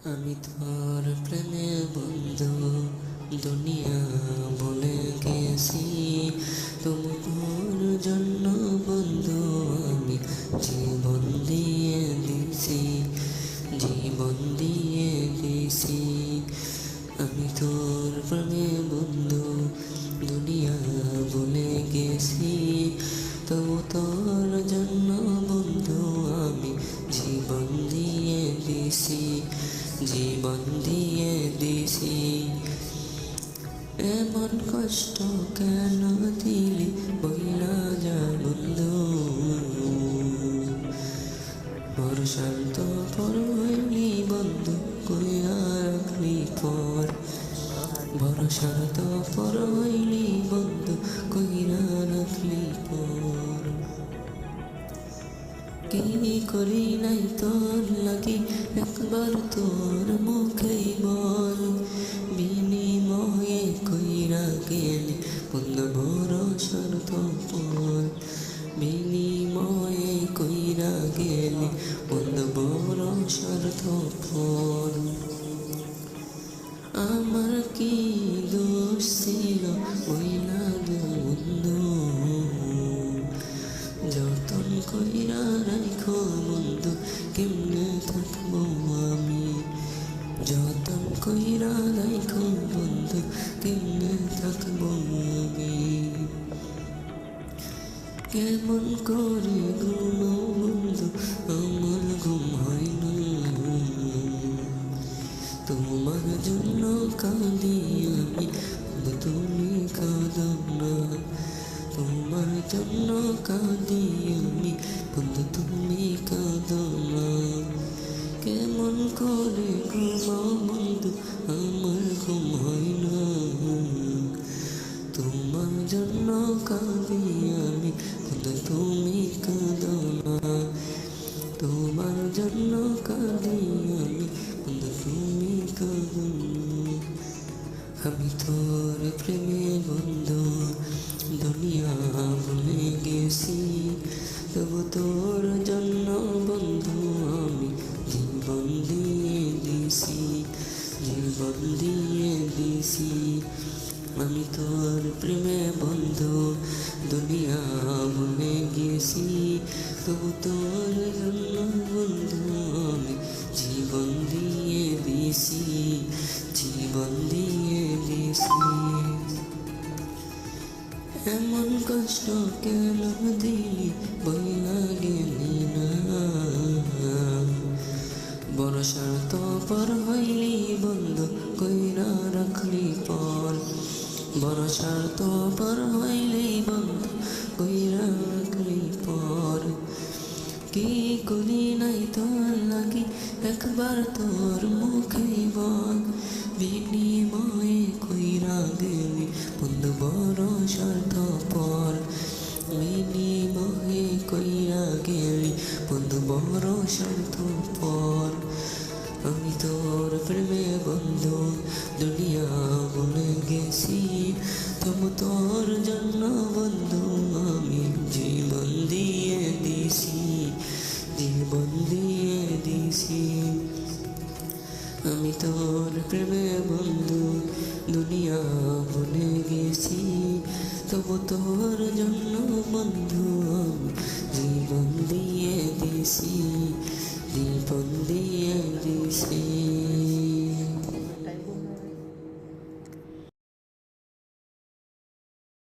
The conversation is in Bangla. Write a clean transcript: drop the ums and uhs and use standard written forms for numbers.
আমি তোর প্রেমে বন্ধু দুনিয়া বলে গেছি, তোমার জন্য বন্ধু আমি জীবন দিয়ে দিছি, জীবন দিয়ে দিছি। আমি তোর প্রেমে বন্ধু দুনিয়া বলে গেছি, তো তোর জন্য বন্ধু আমি জীবন দিয়ে দিছি, জীবন দিয়ে দিছি। এমন কষ্ট কেন দিলি বইলা যা বন্ধু, বর্ষার তো পর হইলি বন্ধু কইরা রাখলি পর, ভরসার তো পর হইলি বন্ধু কইরা রাখলি পর। কি করি নাই তোর লাগি একবার তোর মুখে বল, বিনিময়ে কইরা গেলি বন্ধু ভরসার তো পর, বিনিময়ে কইরা গেলি বন্ধু ভরসার তো পর। আমার কি দোষ ছিল বইলা বন্ধু, যতন কইরা রাখো বন্ধু কেমনে থাকবো আমি, যতন কইরা রাখো বন্ধু কেমনে থাকবো আমি। কেমন করে ঘুমাও বন্ধু আমার ঘুম হয় না, তোমার জন্য কাঁদি আমি তুমি কাঁদো না, তোমার জন্য কাঁদি আমি বন্ধু তুমি কাঁদো না। কেমন করে ঘুমাও বন্ধু আমার ঘুম হয় না, তোমার জন্য কাঁদি আমি বন্ধু তুমি কাঁদো না, তোমার জন্য কাঁদি আমি বন্ধু তুমি কাঁদো না। আমি তোর প্রেমে বন্ধু দুনিয়া ভুলে গেছি, তবু তোর জন্য বন্ধু আমি জীবন দিয়ে দিছি, জীবন দিয়ে দিছি। আমি তোর প্রেমে বন্ধু দুনিয়া ভুলে গেছি, তবু তোর জন্য বন্ধু আমি জীবন দিয়ে দিছি, জীবন দিয়ে দিছি। এমন কষ্ট কেন দিলি বইলা গেলি না, বর্ষার তো পর হইলি বন্ধু কইরা রাখলি পর, বর্ষার তো পর হইলি বন্ধু কইরা রাখলি পর। কি করি নাই তোর লাগি একবার তোর মুখে বল, বিনিময়ে কইরা গেলি বন্ধু ভরসার তো পর, বিনিময়ে কইরা গেলি বন্ধু ভরসার তো পর। আমি তোর প্রেমে বন্ধু দুনিয়া ভুলে গেছি, তবু তোর জন্য বন্ধু আমি জীবন দিয়ে দিছি, জীবন দিয়ে দিছি। আমি তোর প্রেমে বন্ধু দুনিয়া ভুলে গেছি, তবু তোর জন্য বন্ধু আমি জীবন দিয়ে দিছি, জীবন দিয়ে দিছি।